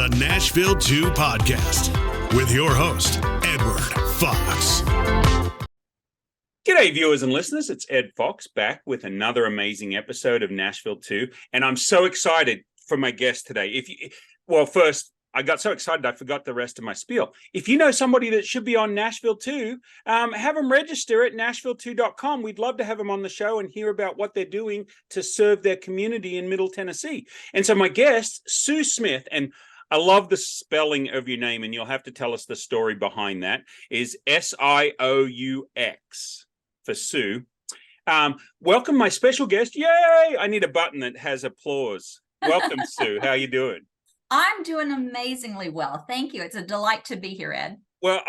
the Nashville 2 podcast with your host, Edward Fox. G'day, viewers and listeners. It's Ed Fox back with another amazing episode of Nashville 2. And I'm so excited for my guest today. First, I got so excited I forgot the rest of my spiel. If you know somebody that should be on Nashville 2, have them register at nashville2.com. We'd love to have them on the show and hear about what they're doing to serve their community in Middle Tennessee. And so my guest, Sioux Smith, and I love the spelling of your name, and you'll have to tell us the story behind that, is S-I-O-U-X for Sue. Welcome, my special guest. Yay! I need a button that has applause. Welcome, Sue. How you doing? I'm doing amazingly well. Thank you. It's a delight to be here, Ed. Well,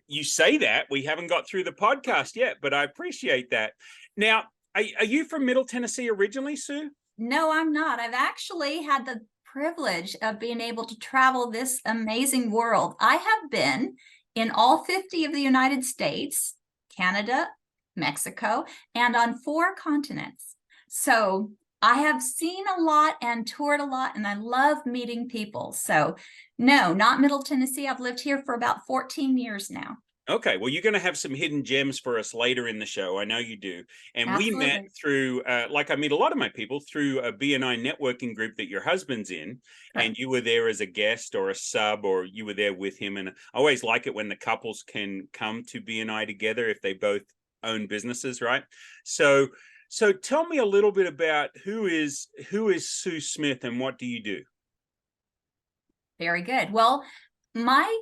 you say that. We haven't got through the podcast yet, but I appreciate that. Now, are you from Middle Tennessee originally, Sue? No, I'm not. I've actually had the privilege of being able to travel this amazing world. I have been in all 50 of the United States, Canada, Mexico, and on 4 continents. So I have seen a lot and toured a lot, and I love meeting people. So no, not Middle Tennessee. I've lived here for about 14 years now. Okay, well, you're going to have some hidden gems for us later in the show. I know you do. And Absolutely. We met through, like I meet a lot of my people, through a BNI networking group that your husband's in. Right. And you were there as a guest or a sub, or you were there with him. And I always like it when the couples can come to BNI together if they both own businesses, right? So tell me a little bit about who is Sioux Smith and what do you do? Very good. Well, my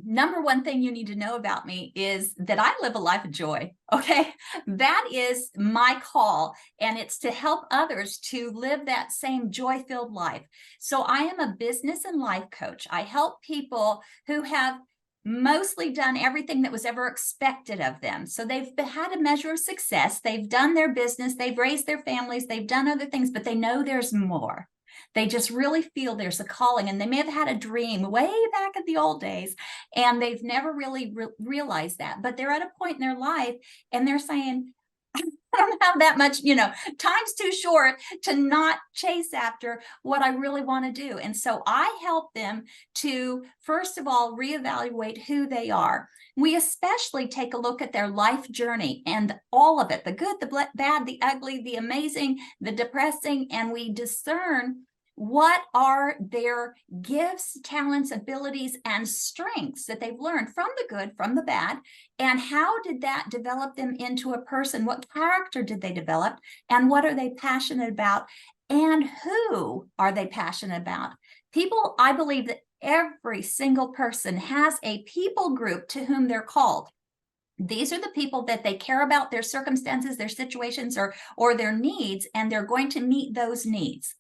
number one thing you need to know about me is that I live a life of joy. Okay. That is my call. And it's to help others to live that same joy-filled life. So I am a business and life coach. I help people who have mostly done everything that was ever expected of them. So they've had a measure of success. They've done their business. They've raised their families. They've done other things, but they know there's more. They just really feel there's a calling, and they may have had a dream way back in the old days, and they've never really realized that. But they're at a point in their life, and they're saying, I don't have that much, time's too short to not chase after what I really want to do. And so I help them to, first of all, reevaluate who they are. We especially take a look at their life journey and all of it, the good, the bad, the ugly, the amazing, the depressing, and we discern what are their gifts, talents, abilities, and strengths that they've learned from the good, from the bad, and how did that develop them into a person? What character did they develop, and what are they passionate about, and who are they passionate about? People, I believe that every single person has a people group to whom they're called. These are the people that they care about, their circumstances, their situations, or their needs, and they're going to meet those needs.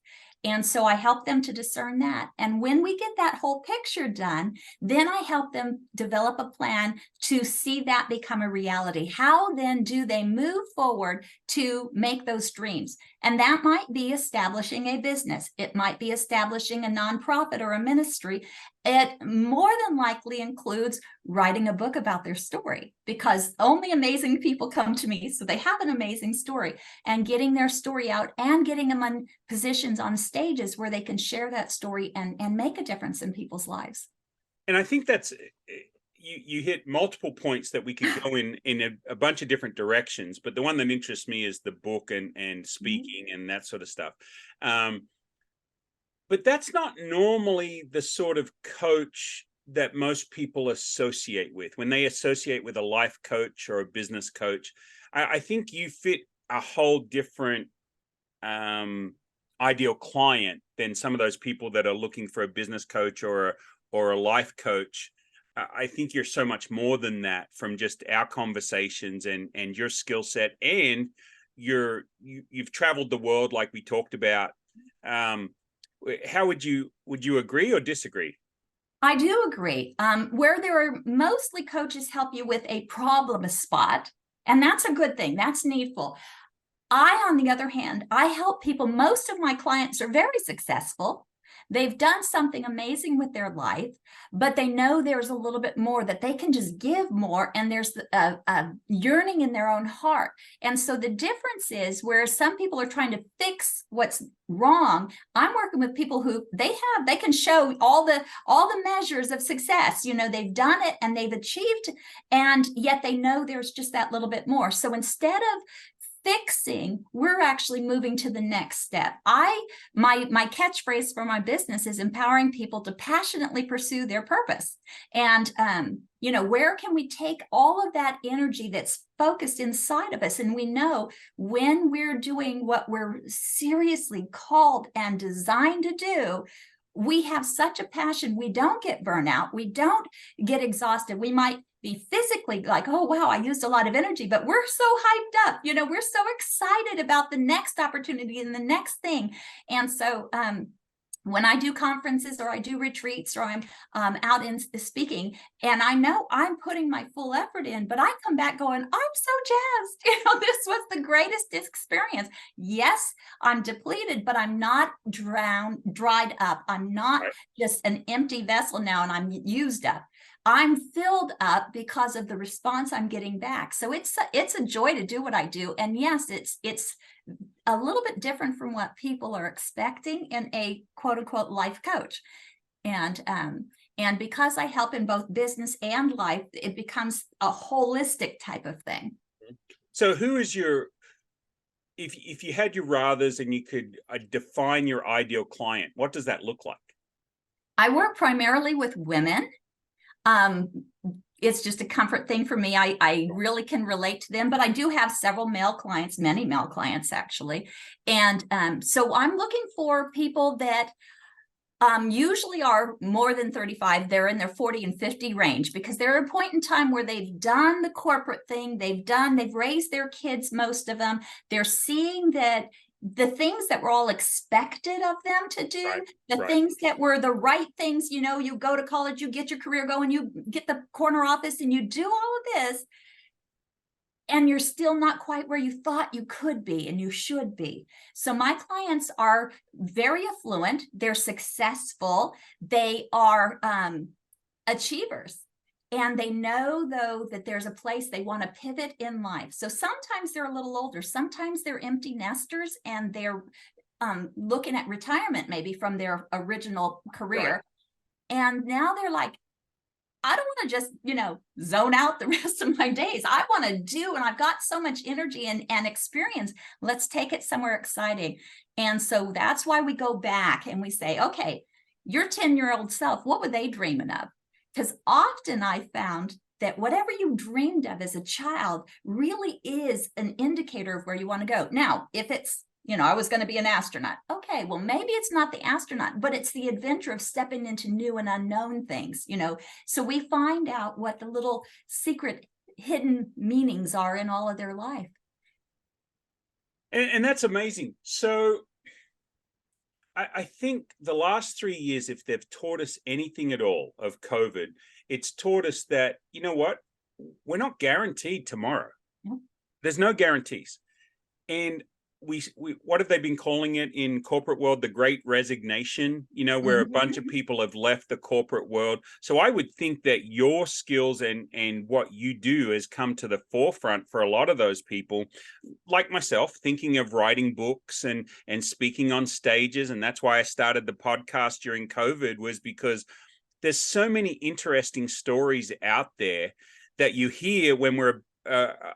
And so I help them to discern that. And when we get that whole picture done, then I help them develop a plan to see that become a reality. How then do they move forward to make those dreams? And that might be establishing a business. It might be establishing a nonprofit or a ministry. It more than likely includes writing a book about their story, because only amazing people come to me. So they have an amazing story, and getting their story out and getting them on positions on stages where they can share that story and make a difference in people's lives. And I think that's, you hit multiple points that we could go in a bunch of different directions, but the one that interests me is the book and speaking and that sort of stuff. But that's not normally the sort of coach that most people associate with. When they associate with a life coach or a business coach, I think you fit a whole different ideal client than some of those people that are looking for a business coach or a life coach. I think you're so much more than that, from just our conversations and your skill set, and you've traveled the world like we talked about. How would you agree or disagree? I do agree. Where there are mostly coaches help you with a problem spot, and that's a good thing. That's needful. I, on the other hand, I help people. Most of my clients are very successful, They've done something amazing with their life, but they know there's a little bit more, that they can just give more, and there's a yearning in their own heart. And so the difference is, where some people are trying to fix what's wrong, I'm working with people who they can show all the measures of success. They've done it and they've achieved, and yet they know there's just that little bit more. So instead of fixing, we're actually moving to the next step. My catchphrase for my business is empowering people to passionately pursue their purpose. And where can we take all of that energy that's focused inside of us? And we know when we're doing what we're seriously called and designed to do, we have such a passion. We don't get burnout. We don't get exhausted. We might be physically like, oh, wow, I used a lot of energy, but we're so hyped up. We're so excited about the next opportunity and the next thing. And so when I do conferences or I do retreats or I'm out in speaking, and I know I'm putting my full effort in, but I come back going, I'm so jazzed. This was the greatest experience. Yes, I'm depleted, but I'm not dried up. I'm not just an empty vessel now and I'm used up. I'm filled up because of the response I'm getting back. So it's a joy to do what I do. And yes, it's a little bit different from what people are expecting in a quote unquote life coach. And because I help in both business and life, it becomes a holistic type of thing. So who is if you had your rathers and you could define your ideal client, what does that look like? I work primarily with women. It's just a comfort thing for me. I really can relate to them, but I do have several male clients, many male clients actually. And so I'm looking for people that usually are more than 35. They're in their 40 and 50 range, because they're at a point in time where they've done the corporate thing. They've raised their kids, most of them. They're seeing that the things that were all expected of them to do, things that were the right things, you go to college, you get your career going, you get the corner office and you do all of this, and you're still not quite where you thought you could be and you should be. So my clients are very affluent, they're successful, they are achievers. And they know, though, that there's a place they want to pivot in life. So sometimes they're a little older. Sometimes they're empty nesters and they're looking at retirement maybe from their original career. And now they're like, I don't want to just, zone out the rest of my days. I want to do, and I've got so much energy and experience. Let's take it somewhere exciting. And so that's why we go back and we say, okay, your 10-year-old self, what were they dreaming of? Because often I found that whatever you dreamed of as a child really is an indicator of where you want to go. Now, if it's, I was going to be an astronaut. Okay, well, maybe it's not the astronaut, but it's the adventure of stepping into new and unknown things, So we find out what the little secret hidden meanings are in all of their life. And that's amazing. So I think the last 3 years, if they've taught us anything at all of COVID, it's taught us that, we're not guaranteed tomorrow. There's no guarantees. And we what have they been calling it in corporate world? The great resignation, where a bunch of people have left the corporate world. So I would think that your skills and what you do has come to the forefront for a lot of those people, like myself, thinking of writing books and speaking on stages. And that's why I started the podcast during COVID, was because there's so many interesting stories out there that you hear when we're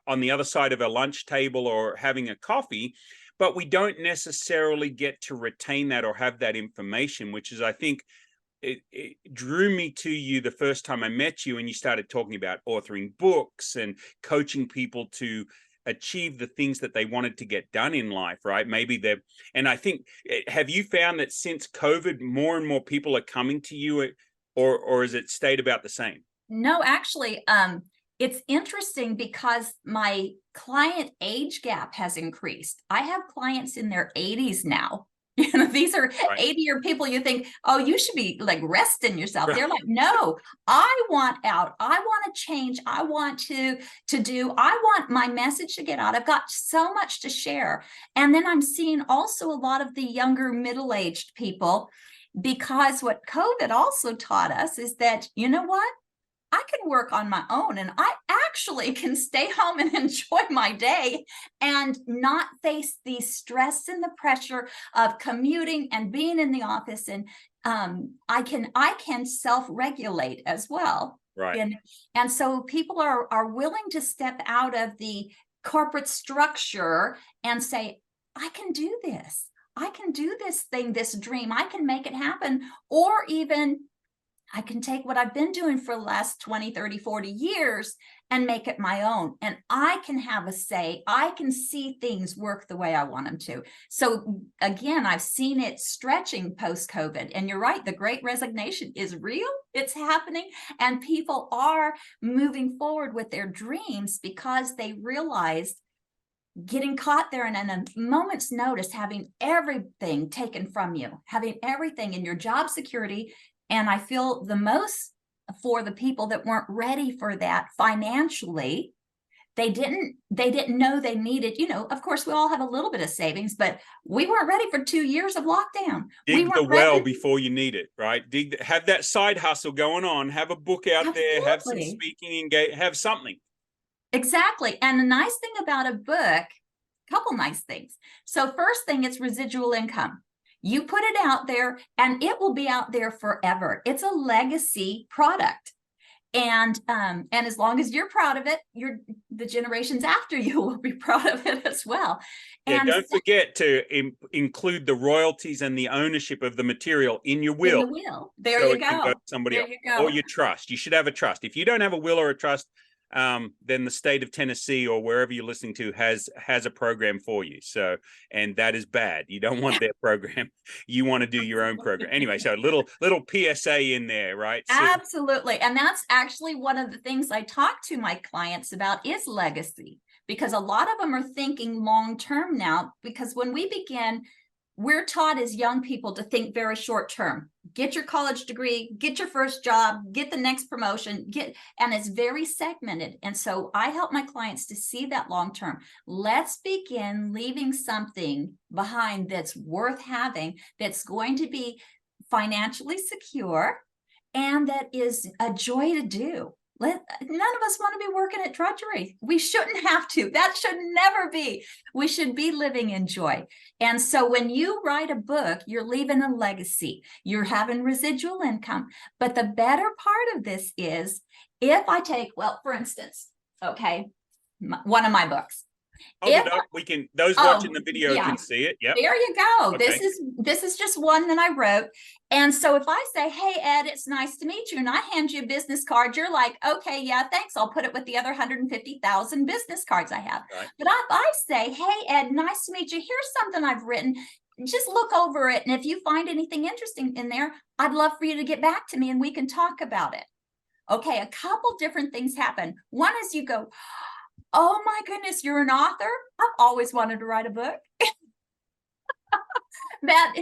on the other side of a lunch table or having a coffee, but we don't necessarily get to retain that or have that information, which is, I think, it drew me to you the first time I met you, and you started talking about authoring books and coaching people to achieve the things that they wanted to get done in life, right? And I think, have you found that since COVID, more and more people are coming to you, or has it stayed about the same? No, actually, it's interesting because my client age gap has increased. I have clients in their 80s now. These are 80-year people. You think, oh, you should be like resting yourself. They're like, no, I want out. I want to change. I want to do. I want my message to get out. I've got so much to share. And then I'm seeing also a lot of the younger middle-aged people. because what COVID also taught us is that, you know what? I can work on my own, and I actually can stay home and enjoy my day and not face the stress and the pressure of commuting and being in the office. And I can self-regulate as well. Right. And so people are willing to step out of the corporate structure and say, I can do this. I can do this thing, this dream. I can make it happen. Or even I can take what I've been doing for the last 20, 30, 40 years and make it my own. And I can have a say. I can see things work the way I want them to. So again, I've seen it stretching post-COVID. And you're right, the Great Resignation is real. It's happening. And people are moving forward with their dreams because they realized getting caught there and in a moment's notice, having everything taken from you, having everything in your job security. And I feel the most for the people that weren't ready for that financially. They didn't know they needed, of course, we all have a little bit of savings, but we weren't ready for 2 years of lockdown. Dig the well before you need it, right? Have that side hustle going on, have a book out there, have some speaking, have something. Exactly. And the nice thing about a book, a couple nice things. So first thing, it's residual income. You put it out there and it will be out there forever. It's a legacy product. And as long as you're proud of it, the generations after you will be proud of it as well. Yeah, and don't forget to include the royalties and the ownership of the material in your will. In the will. There you go. Somebody else. You go. Or your trust. You should have a trust. If you don't have a will or a trust, then the state of Tennessee or wherever you're listening to has a program for you. So, and that is bad. You don't want their program. You want to do your own program. Anyway, so little PSA in there, right? So, absolutely. And that's actually one of the things I talk to my clients about is legacy, because a lot of them are thinking long-term now, because when we begin, we're taught as young people to think very short term. Get your college degree, get your first job, get the next promotion, and it's very segmented. And so I help my clients to see that long term. Let's begin leaving something behind that's worth having, that's going to be financially secure, and that is a joy to do. None of us want to be working at drudgery. We shouldn't have to. That should never be. We should be living in joy. And so when you write a book, you're leaving a legacy. You're having residual income. But the better part of this is if I take, well, for instance, okay, one of my books. Hold it up. We can, those watching the video can see it. Yep. There you go. Okay. This is just one that I wrote. And so if I say, hey, Ed, it's nice to meet you, and I hand you a business card, you're like, okay, yeah, thanks. I'll put it with the other 150,000 business cards I have. Right. But if I say, hey, Ed, nice to meet you. Here's something I've written. Just look over it. And if you find anything interesting in there, I'd love for you to get back to me and we can talk about it. Okay, a couple different things happen. One is you go, oh my goodness, you're an author? I've always wanted to write a book. That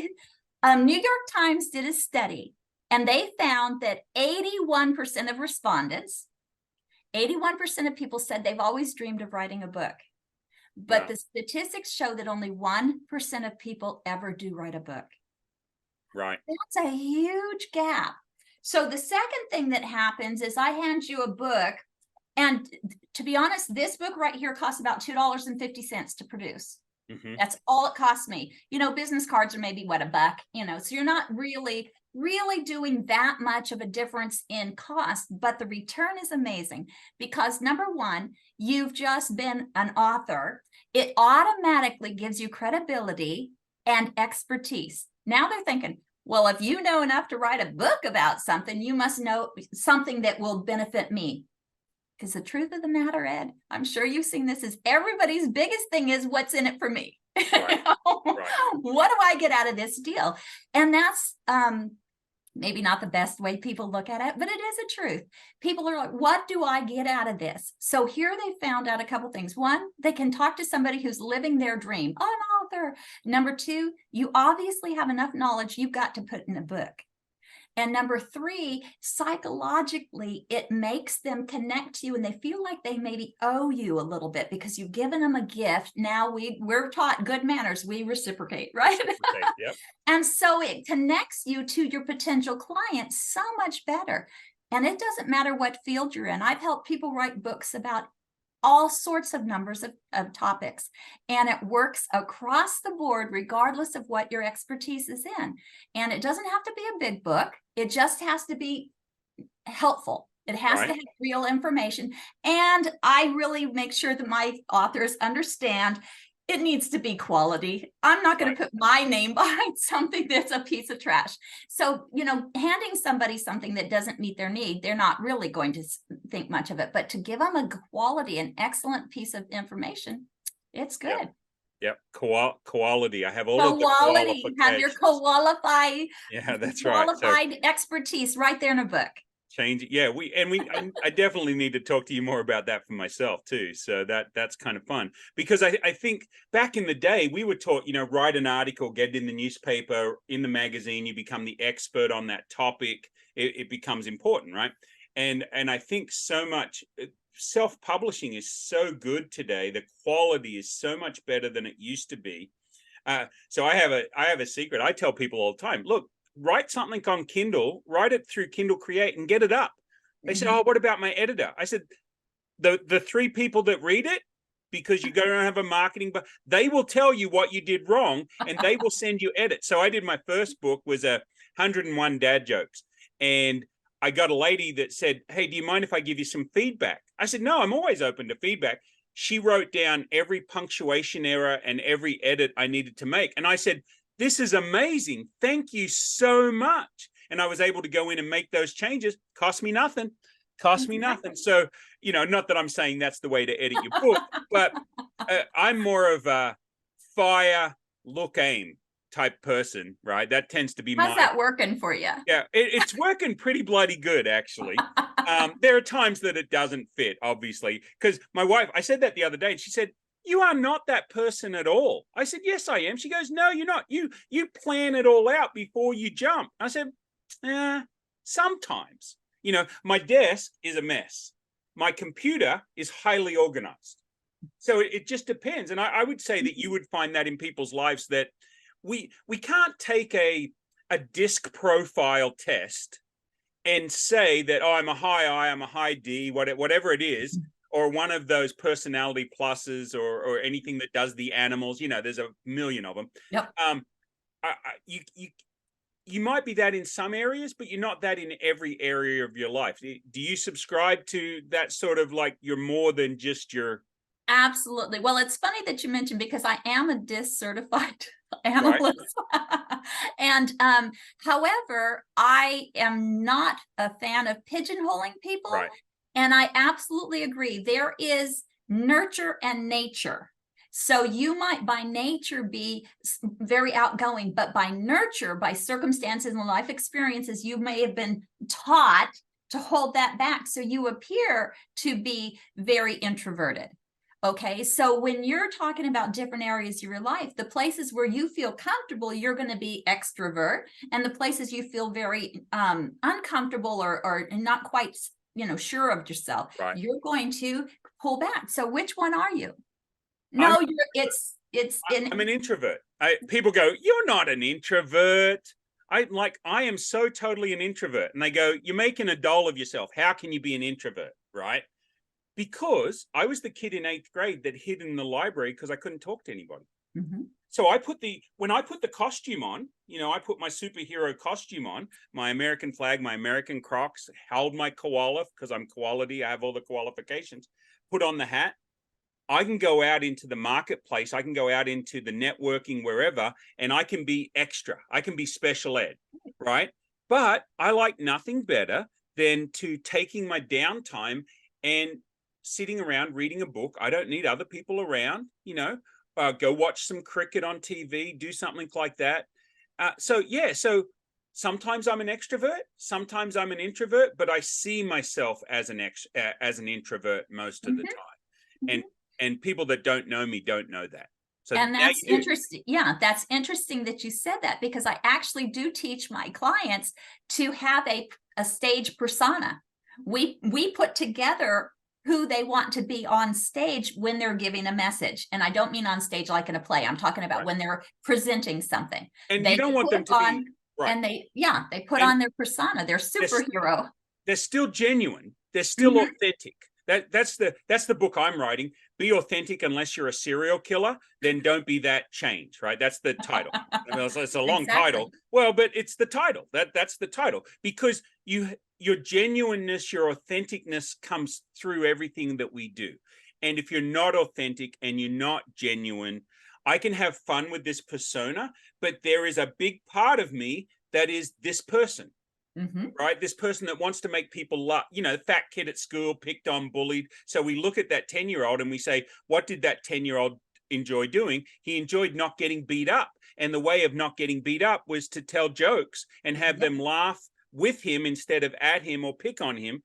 New York Times did a study, and they found that 81% of respondents, 81% of people said they've always dreamed of writing a book. But the statistics show that only 1% of people ever do write a book. Right. That's a huge gap. So the second thing that happens is I hand you a book. And to be honest, this book right here costs about $2.50 to produce. Mm-hmm. That's all it costs me. Business cards are maybe $1, so you're not really doing that much of a difference in cost, but the return is amazing because number one, you've just been an author. It automatically gives you credibility and expertise. Now they're thinking, well, if you know enough to write a book about something, you must know something that will benefit me. Because the truth of the matter, Ed, I'm sure you've seen this, is everybody's biggest thing is what's in it for me. Right. Right. What do I get out of this deal? And that's maybe not the best way people look at it, but it is a truth. People are like, what do I get out of this? So here they found out a couple things. One, they can talk to somebody who's living their dream, an author. Number two, you obviously have enough knowledge you've got to put in a book. And number three, psychologically, it makes them connect to you and they feel like they maybe owe you a little bit because you've given them a gift. Now we're taught good manners. We reciprocate, right? Reciprocate, yep. And so it connects you to your potential client so much better. And it doesn't matter what field you're in. I've helped people write books about all sorts of numbers of topics, and it works across the board regardless of what your expertise is in. And it doesn't have to be a big book. It just has to be helpful. It has to have real information. And I really make sure that my authors understand it needs to be quality. I'm not going to put my name behind something that's a piece of trash. So, handing somebody something that doesn't meet their need, they're not really going to think much of it. But to give them a quality, an excellent piece of information, it's good. Yep. Quality. I have all quality, of the qualifications. Have your qualified, that's qualified expertise right there in a book. Change it. Yeah, I definitely need to talk to you more about that for myself too. So that's kind of fun because I think back in the day we were taught, write an article, get it in the newspaper, in the magazine, you become the expert on that topic. It becomes important, right? And I think so much self-publishing is so good today. The quality is so much better than it used to be. So I have a secret. I tell people all the time, look, write something on Kindle, write it through Kindle Create and get it up. They said, oh, what about my editor? I said, the three people that read it, because you don't have a marketing, but they will tell you what you did wrong and they will send you edits. So I did my first book was 101 dad jokes. And I got a lady that said, hey, do you mind if I give you some feedback? I said, no, I'm always open to feedback. She wrote down every punctuation error and every edit I needed to make. And I said, this is amazing. Thank you so much. And I was able to go in and make those changes. Cost me nothing. So, not that I'm saying that's the way to edit your book, but I'm more of a fire, look, aim type person, right? That tends to be How's that working for you? Yeah, it's working pretty bloody good, actually. There are times that it doesn't fit, obviously, because my wife, I said that the other day, and she said, you are not that person at all. I said, yes, I am. She goes, no, you're not. You plan it all out before you jump. I said, sometimes. My desk is a mess. My computer is highly organized. So it just depends. And I would say that you would find that in people's lives that we can't take a disc profile test and say that, oh, I'm a high I, I'm a high D, whatever it is, or one of those personality pluses or anything that does the animals. There's a million of them. Yep. You might be that in some areas, but you're not that in every area of your life. Do you subscribe to that sort of like you're more than just your... Absolutely. Well, it's funny that you mentioned because I am a DISC certified analyst. Right. And however, I am not a fan of pigeonholing people. Right. And I absolutely agree. There is nurture and nature. So you might by nature be very outgoing, but by nurture, by circumstances and life experiences, you may have been taught to hold that back. So you appear to be very introverted. Okay, so when you're talking about different areas of your life, the places where you feel comfortable, you're going to be extrovert, and the places you feel very uncomfortable or not quite, sure of yourself, right, you're going to pull back. So which one are you? No, I'm an introvert. People go, you're not an introvert. I am so totally an introvert, and they go, you're making a doll of yourself. How can you be an introvert, right? Because I was the kid in 8th grade that hid in the library because I couldn't talk to anybody. Mm-hmm. So when I put the costume on, I put my superhero costume on, my American flag, my American Crocs, held my koala because I'm quality. I have all the qualifications, put on the hat. I can go out into the marketplace. I can go out into the networking wherever, and I can be extra. I can be special ed, right? But I like nothing better than to taking my downtime and sitting around reading a book. I don't need other people around, go watch some cricket on TV, do something like that. So sometimes I'm an extrovert, sometimes I'm an introvert, but I see myself as an introvert most of the time. And people that don't know me don't know that. So And now that's you do. interesting. Yeah, that's interesting that you said that, because I actually do teach my clients to have a stage persona. We put together who they want to be on stage when they're giving a message. And I don't mean on stage like in a play. I'm talking about Right. when they're presenting something. And They you don't want them put to on, be right. and they put And on their persona, their superhero. they're still genuine. They're still authentic. That's the book I'm writing. Be authentic unless you're a serial killer. Then don't be that change. Right. That's the title. I mean, it's a long title. Well, but it's the title. That's the title, because your genuineness, your authenticness comes through everything that we do. And if you're not authentic and you're not genuine, I can have fun with this persona, but there is a big part of me that is this person. Right? This person that wants to make people laugh, fat kid at school, picked on, bullied. So we look at that 10-year-old and we say, what did that 10-year-old enjoy doing? He enjoyed not getting beat up. And the way of not getting beat up was to tell jokes and have them laugh with him instead of at him or pick on him,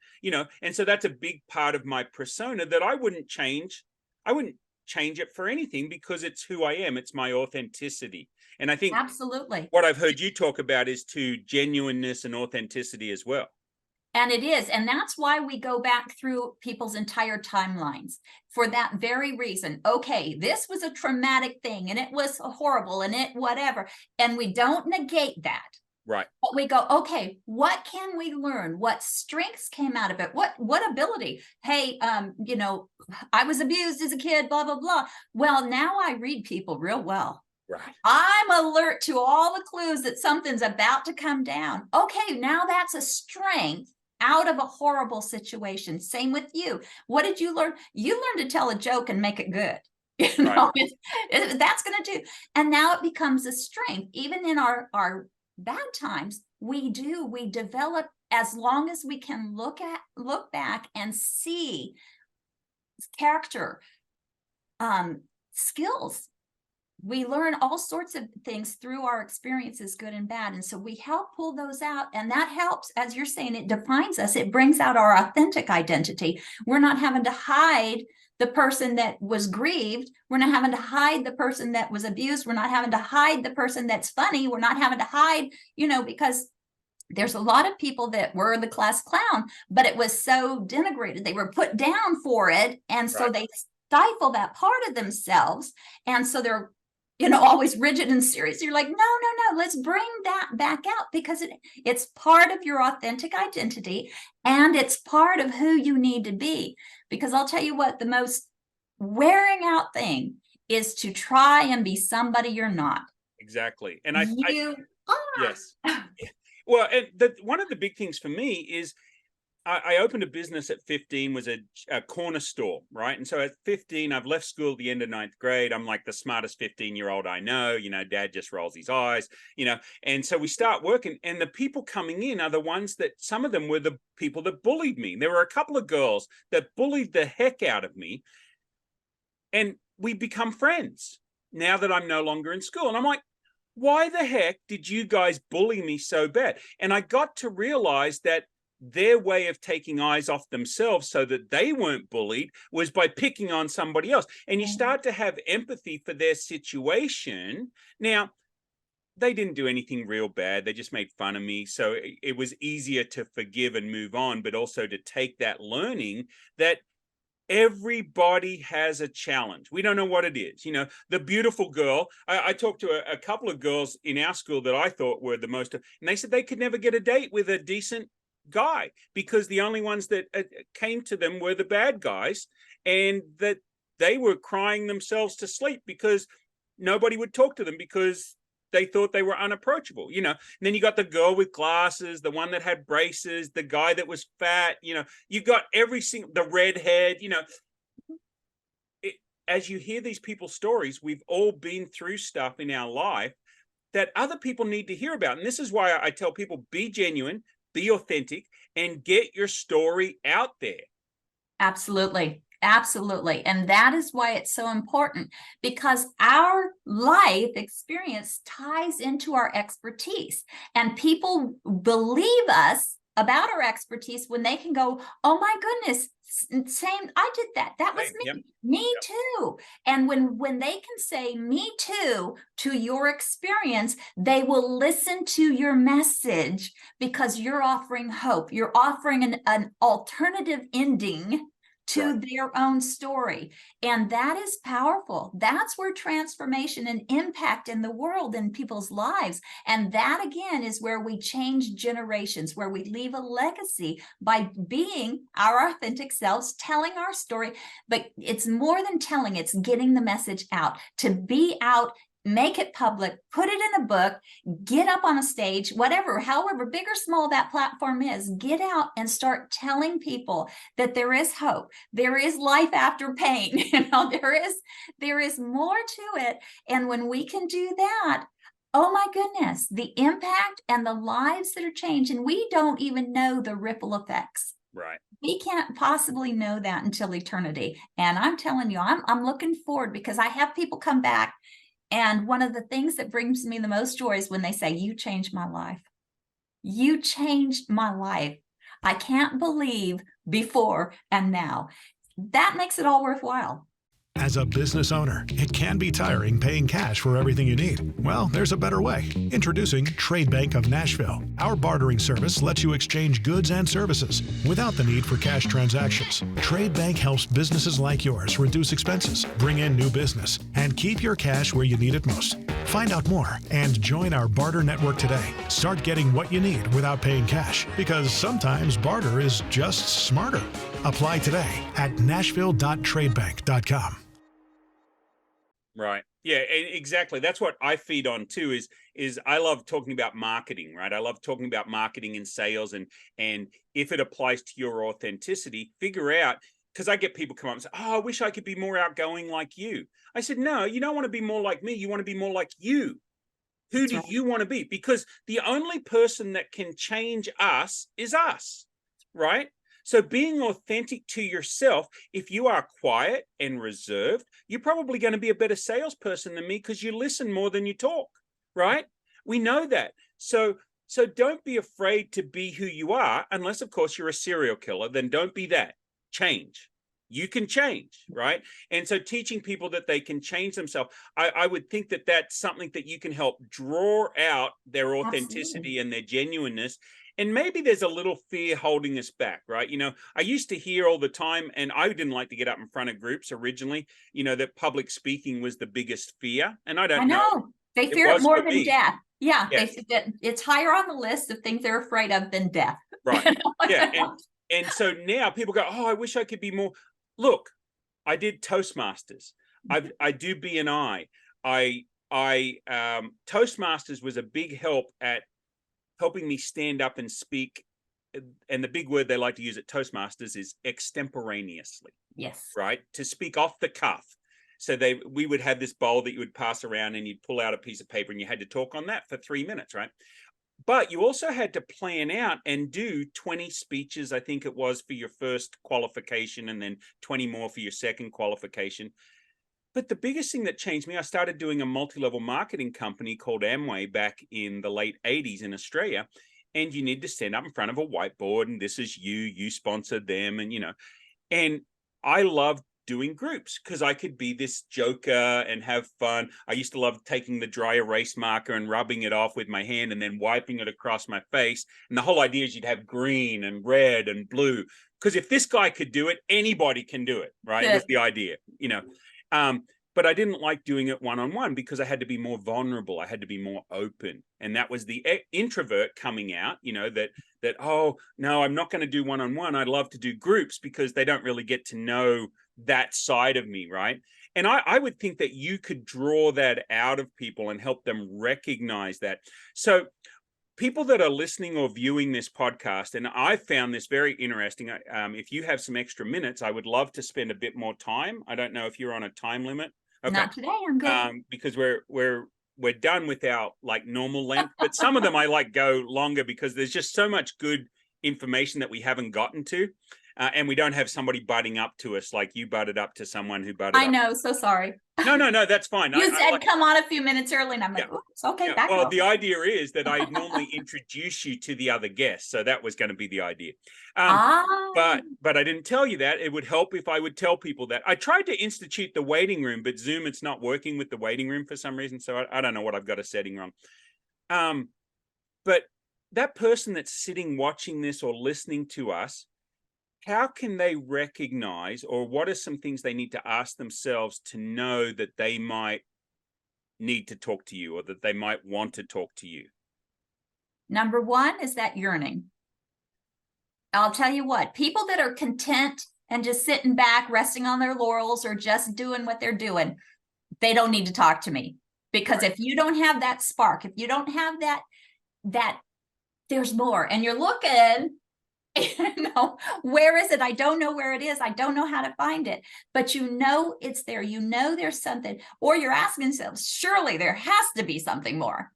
And so that's a big part of my persona that I wouldn't change. I wouldn't change it for anything, because it's who I am. It's my authenticity. And I think Absolutely. what I've heard you talk about is to genuineness and authenticity as well. And it is. And that's why we go back through people's entire timelines, for that very reason. Okay, this was a traumatic thing and it was horrible and it whatever. And we don't negate that. Right. But we go, okay, what can we learn? What strengths came out of it? What ability? Hey, I was abused as a kid, blah, blah, blah. Well, now I read people real well. Right. I'm alert to all the clues that something's about to come down. Okay, now that's a strength out of a horrible situation. Same with you. What did you learn? You learned to tell a joke and make it good. That's going to do. And now it becomes a strength. Even in our bad times, we develop, as long as we can look back and see character, skills. We learn all sorts of things through our experiences, good and bad. And so we help pull those out. And that helps, as you're saying, it defines us. It brings out our authentic identity. We're not having to hide the person that was grieved. We're not having to hide the person that was abused. We're not having to hide the person that's funny. We're not having to hide, because there's a lot of people that were the class clown, but it was so denigrated. They were put down for it. And so they stifle that part of themselves. And so they're always rigid and serious. You're like, no, let's bring that back out, because it's part of your authentic identity and it's part of who you need to be. Because I'll tell you what, the most wearing out thing is to try and be somebody you're not. Exactly. And you are. Yes. Well, and one of the big things for me is I opened a business at 15, was a corner store, right? And so at 15, I've left school at the end of 9th grade. I'm like the smartest 15-year-old I know. Dad just rolls his eyes, And so we start working, and the people coming in are the ones that, some of them were the people that bullied me. There were a couple of girls that bullied the heck out of me, and we become friends now that I'm no longer in school. And I'm like, why the heck did you guys bully me so bad? And I got to realize that their way of taking eyes off themselves so that they weren't bullied was by picking on somebody else. And you start to have empathy for their situation. Now, they didn't do anything real bad. They just made fun of me. So it was easier to forgive and move on, but also to take that learning that everybody has a challenge. We don't know what it is. The beautiful girl, I talked to a couple of girls in our school that I thought were the most, and they said they could never get a date with a decent guy because the only ones that came to them were the bad guys, and that they were crying themselves to sleep because nobody would talk to them because they thought they were unapproachable. And then you got the girl with glasses, the one that had braces, the guy that was fat, you got every single, the redhead, as you hear these people's stories, we've all been through stuff in our life that other people need to hear about. And this is why I tell people, be genuine, be authentic, and get your story out there. Absolutely. Absolutely. And that is why it's so important, because our life experience ties into our expertise, and people believe us about our expertise when they can go, oh my goodness, same, I did that. That was me. Yep. Me too. And when they can say me too to your experience, they will listen to your message because you're offering hope. You're offering an alternative ending to their own story. And that is powerful. That's where transformation and impact in the world and people's lives. And that again is where we change generations, where we leave a legacy by being our authentic selves, telling our story. But it's more than telling, it's getting the message out. To be out, make it public, put it in a book, get up on a stage, whatever, however big or small that platform is, get out and start telling people that there is hope. There is life after pain. There is more to it. And when we can do that, oh my goodness, the impact and the lives that are changed, and we don't even know the ripple effects. Right. We can't possibly know that until eternity. And I'm telling you, I'm looking forward, because I have people come back. And one of the things that brings me the most joy is when they say, you changed my life. You changed my life. I can't believe before and now. That makes it all worthwhile. As a business owner, it can be tiring paying cash for everything you need. Well, there's a better way. Introducing Trade Bank of Nashville. Our bartering service lets you exchange goods and services without the need for cash transactions. Trade Bank helps businesses like yours reduce expenses, bring in new business, and keep your cash where you need it most. Find out more and join our barter network today. Start getting what you need without paying cash, because sometimes barter is just smarter. Apply today at nashville.tradebank.com. Right. Yeah, exactly. That's what I feed on too, is I love talking about marketing, right? I love talking about marketing and sales, and if it applies to your authenticity, figure out, because I get people come up and say, oh, I wish I could be more outgoing like you. I said, no, you don't want to be more like me. You want to be more like you. Who do you want to be? Because the only person that can change us is us, right? So being authentic to yourself, if you are quiet and reserved, you're probably going to be a better salesperson than me because you listen more than you talk, right? We know that. So don't be afraid to be who you are, unless, of course, you're a serial killer. Then don't be that. Change. You can change, right? And so teaching people that they can change themselves, I would think that that's something that you can help draw out their authenticity and their genuineness. And maybe there's a little fear holding us back, right? You know, I used to hear all the time, and I didn't like to get up in front of groups originally, you know, that public speaking was the biggest fear. And I don't know. They fear it more than death. Yeah, yes. It's higher on the list of things they're afraid of than death. Right. Yeah. And so now people go, oh, I wish I could be more. Look, I did Toastmasters. I do BNI. Toastmasters was a big help at helping me stand up and speak. And the big word they like to use at Toastmasters is extemporaneously. Yes. Right? To speak off the cuff. So we would have this bowl that you would pass around, and you'd pull out a piece of paper, and you had to talk on that for 3 minutes, right? But you also had to plan out and do 20 speeches, I think it was, for your first qualification, and then 20 more for your second qualification. But the biggest thing that changed me, I started doing a multi-level marketing company called Amway back in the late 80s in Australia. And you need to stand up in front of a whiteboard, and this is you sponsored them, and, you know, and I loved doing groups because I could be this joker and have fun. I used to love taking the dry erase marker and rubbing it off with my hand and then wiping it across my face. And the whole idea is you'd have green and red and blue, because if this guy could do it, anybody can do it, right? Yeah. Was the idea, you know. But I didn't like doing it one-on-one because I had to be more vulnerable. I had to be more open. And that was the introvert coming out, you know, that, oh, no, I'm not going to do one-on-one. I'd love to do groups because they don't really get to know that side of me, right? And I would think that you could draw that out of people and help them recognize that. So people that are listening or viewing this podcast, and I found this very interesting. If you have some extra minutes, I would love to spend a bit more time. I don't know if you're on a time limit. Okay. Not today, I'm good. Because we're done with our like normal length, but some of them I like go longer because there's just so much good information that we haven't gotten to. and we don't have somebody butting up to us like you butted up to someone who butted I up. know, so sorry. No, that's fine. You said come on a few minutes early, and I'm like, Yeah. oops, okay, Yeah, back well, up. the idea is that I normally introduce you to the other guests, so that was going to be the idea. But I didn't tell you that. It would help if I would tell people that. I tried to institute the waiting room, but Zoom, it's not working with the waiting room for some reason, so I don't know what I've got a setting wrong. But that person that's sitting watching this or listening to us, how can they recognize, or what are some things they need to ask themselves to know that they might need to talk to you, or that they might want to talk to you? Number one is that yearning. I'll tell you what, people that are content and just sitting back, resting on their laurels, or just doing what they're doing, they don't need to talk to me. Because if you don't have that spark, if you don't have that there's more, and you're looking, where is it? I don't know where it is. I don't know how to find it, but it's there. There's something, or you're asking yourself, surely there has to be something more.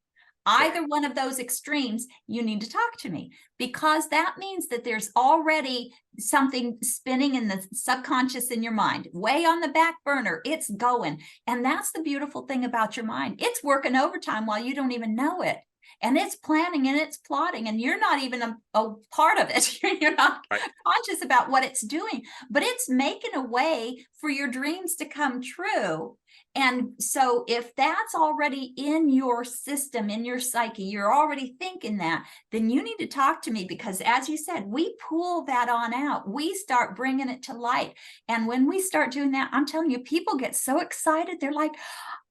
Either one of those extremes, you need to talk to me, because that means that there's already something spinning in the subconscious in your mind, way on the back burner. It's going. And that's the beautiful thing about your mind. It's working overtime while you don't even know it. And it's planning and it's plotting, and you're not even a part of it. You're not conscious about what it's doing, but it's making a way for your dreams to come true. And so if that's already in your system, in your psyche, you're already thinking that, then you need to talk to me, because as you said, we pull that on out. We start bringing it to light. And when we start doing that, I'm telling you, people get so excited. They're like,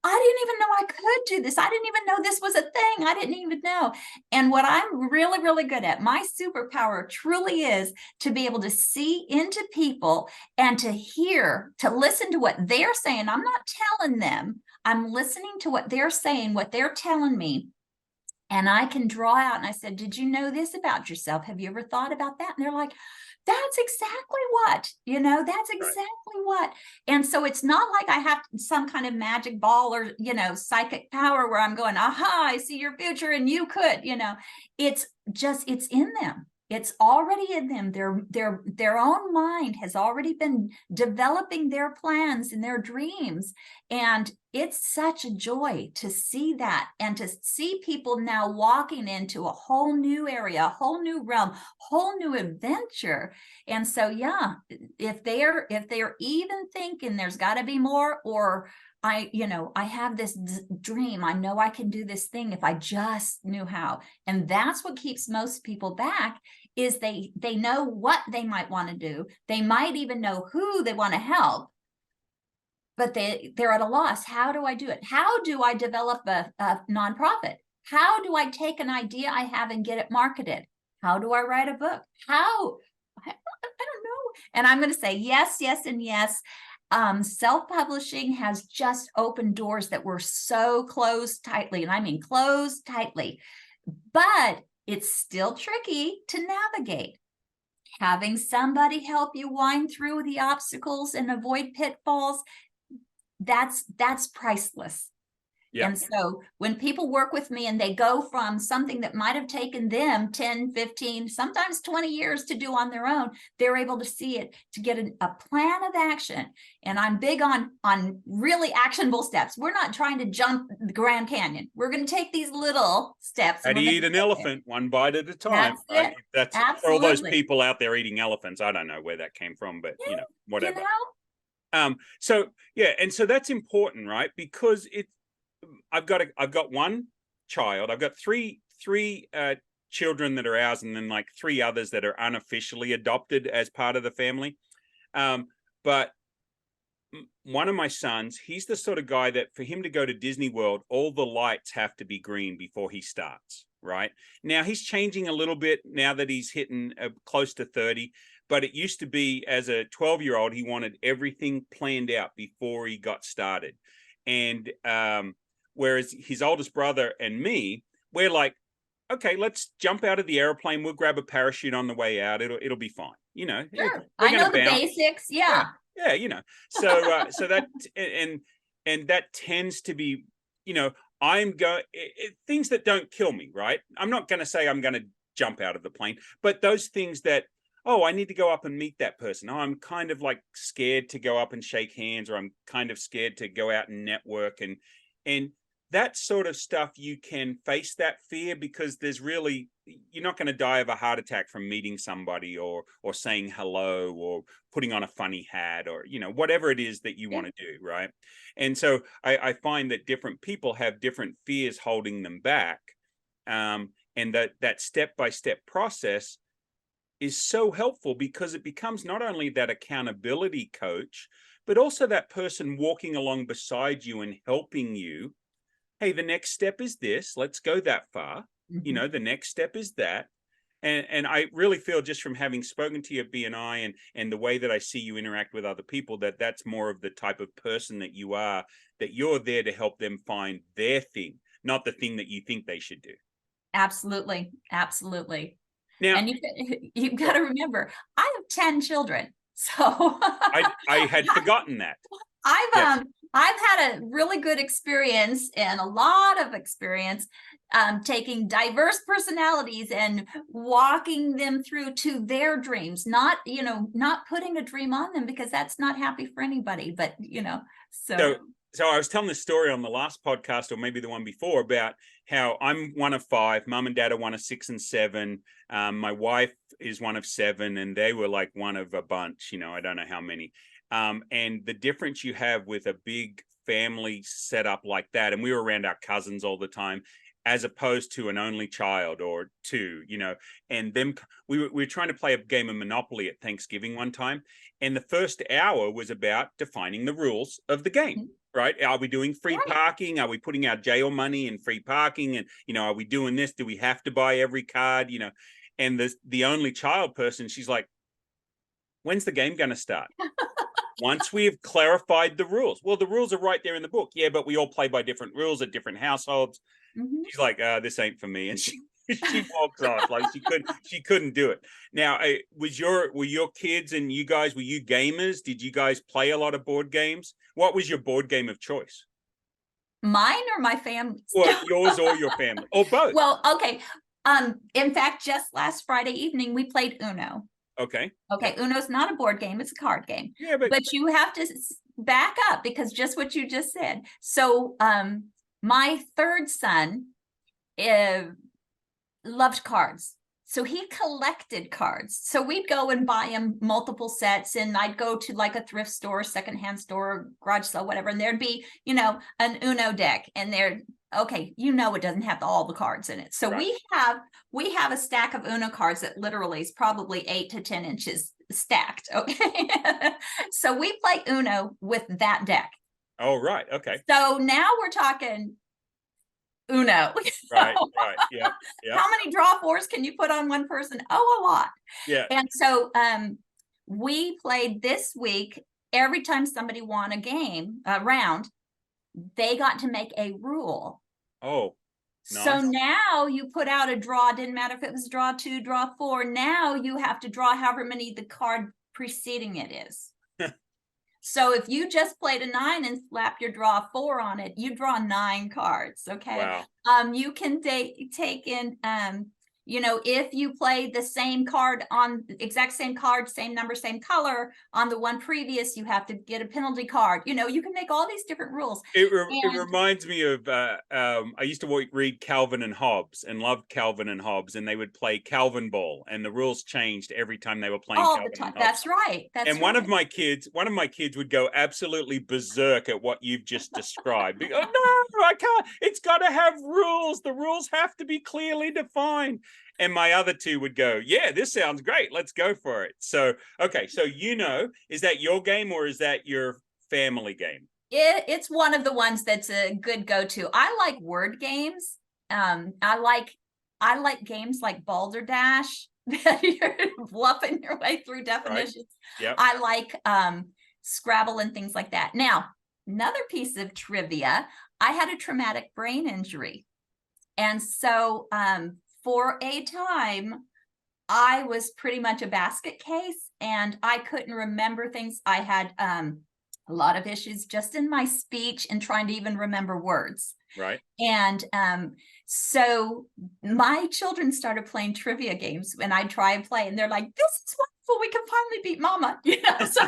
I didn't even know I could do this. I didn't even know this was a thing. I didn't even know. And what I'm really, really good at, my superpower truly is to be able to see into people and to hear, to listen to what they're saying. I'm not telling them. I'm listening to what they're saying, what they're telling me. And I can draw out, and I said, did you know this about yourself? Have you ever thought about that? And they're like, that's exactly what, that's exactly what. And so it's not like I have some kind of magic ball or, psychic power where I'm going, aha, I see your future and you could, it's in them. It's already in them. Their own mind has already been developing their plans and their dreams. And it's such a joy to see that, and to see people now walking into a whole new area, a whole new realm, whole new adventure. And so, yeah, if they're even thinking there's got to be more, or I have this dream, I know I can do this thing if I just knew how. And that's what keeps most people back, is they know what they might want to do. They might even know who they want to help, but they're at a loss. How do I do it? How do I develop a nonprofit? How do I take an idea I have and get it marketed? How do I write a book? I don't know. And I'm going to say yes, yes, and yes. Self-publishing has just opened doors that were so closed tightly, and I mean closed tightly, but it's still tricky to navigate. Having somebody help you wind through the obstacles and avoid pitfalls, that's priceless. Yeah. And so when people work with me and they go from something that might have taken them 10, 15, sometimes 20 years to do on their own, they're able to see it, to get a plan of action. And I'm big on really actionable steps. We're not trying to jump the Grand Canyon. We're going to take these little steps. How do you eat an elephant? One bite at a time. That's it. That's Absolutely. for all those people out there eating elephants. I don't know where that came from, but whatever. So yeah, and so that's important, right? Because I've got one child. I've got three children that are ours, and then like 3 others that are unofficially adopted as part of the family. But one of my sons, he's the sort of guy that for him to go to Disney World, all the lights have to be green before he starts. Right now, he's changing a little bit now that he's hitting close to 30. But it used to be, as a 12-year-old, he wanted everything planned out before he got started. And whereas his oldest brother and me, we're like, okay, let's jump out of the airplane. We'll grab a parachute on the way out. It'll be fine. Sure. I know the basics. Yeah. So so that and that tends to be, I'm going things that don't kill me, right? I'm not going to say I'm going to jump out of the plane, but those things that, oh, I need to go up and meet that person. Oh, I'm kind of like scared to go up and shake hands, or I'm kind of scared to go out and network. And that sort of stuff, you can face that fear, because you're not going to die of a heart attack from meeting somebody, or saying hello, or putting on a funny hat, or whatever it is that you want to do, right? And so I find that different people have different fears holding them back, and that step-by-step process is so helpful, because it becomes not only that accountability coach, but also that person walking along beside you and helping you. Hey, the next step is this. Let's go that far. Mhm. The next step is that. And I really feel, just from having spoken to you at BNI, and the way that I see you interact with other people, that that's more of the type of person that you are, that you're there to help them find their thing, not the thing that you think they should do. Absolutely. Absolutely. Now, And you've got to remember, I have 10 children. So I had forgotten that. I've Yes. I've had a really good experience, and a lot of experience taking diverse personalities and walking them through to their dreams, not putting a dream on them, because that's not happy for anybody, but So, so so I was telling this story on the last podcast, or maybe the one before, about how I'm one of five. Mum and dad are one of 6 and 7. My wife is one of 7, and they were like one of a bunch. I don't know how many. And the difference you have with a big family setup like that, and we were around our cousins all the time, as opposed to an only child or two. And them, we were trying to play a game of Monopoly at Thanksgiving one time, and the first hour was about defining the rules of the game. Right? Are we doing free right. parking? Are we putting our jail money in free parking? And are we doing this? Do we have to buy every card? And the only child person, she's like, when's the game going to start? Once we've clarified the rules. Well, the rules are right there in the book. Yeah, but we all play by different rules at different households. Mhm. She's like, this ain't for me. And she walks off, like she couldn't do it. Now, were your kids and you guys, were you gamers? Did you guys play a lot of board games? What was your board game of choice? Mine or my family's? Well, yours or your family, or both? Well, okay. In fact, just last Friday evening, we played Uno. Okay. Okay, Uno's not a board game, it's a card game. Yeah, but you have to back up, because just what you just said. So my third son loved cards. So he collected cards. So we'd go and buy him multiple sets, and I'd go to like a thrift store, secondhand store, garage sale, whatever, and there'd be, an Uno deck, and okay, it doesn't have all the cards in it. So right. we have a stack of Uno cards that literally is probably 8 to 10 inches stacked. Okay. So we play Uno with that deck. Oh, right. Okay. So now we're talking Uno. Right. Yeah. How many draw fours can you put on one person? Oh, a lot. Yeah. And so we played this week. Every time somebody won a round, they got to make a rule. Oh, nice. So now you put out a draw. Didn't matter if it was draw 2, draw 4. Now you have to draw however many the card preceding it is. So if you just played a 9 and slap your draw 4 on it, you draw 9 cards. Okay. Wow. You can take in if you play the same card on exact same card, same number, same color on the one previous, you have to get a penalty card. You can make all these different rules. It reminds me of I used to read Calvin and Hobbes, and loved Calvin and Hobbes, and they would play Calvin Ball, and the rules changed every time they were playing all Calvin the time. and Hobbes. That's right. And one of my kids would go absolutely berserk at what you've just described. Oh, no, I can't. It's got to have rules. The rules have to be clearly defined. And my other two would go, yeah, this sounds great. Let's go for it. So, okay. So, is that your game, or is that your family game? It's one of the ones that's a good go-to. I like word games. I like games like Balderdash, that you're bluffing your way through definitions. Right. Yep. I like Scrabble and things like that. Now, another piece of trivia, I had a traumatic brain injury. And so for a time, I was pretty much a basket case, and I couldn't remember things. I had a lot of issues just in my speech and trying to even remember words. Right. And so my children started playing trivia games, and I'd try and play, and they're like, this is we can finally beat mama, so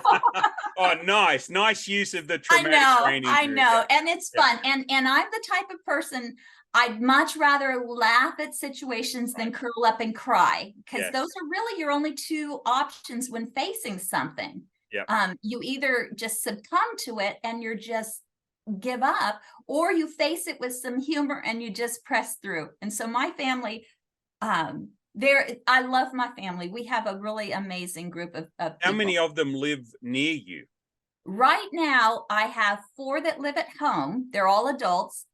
Oh, nice use of the traumatic brain I injury. know, and it's Yeah. fun. And I'm the type of person, I'd much rather laugh at situations than curl up and cry, because Yes. those are really your only two options when facing something. Yep. You either just succumb to it and you're just give up, or you face it with some humor and you just press through. And so my family, I love my family. We have a really amazing group of people. How many of them live near you? Right now, I have 4 that live at home. They're all adults.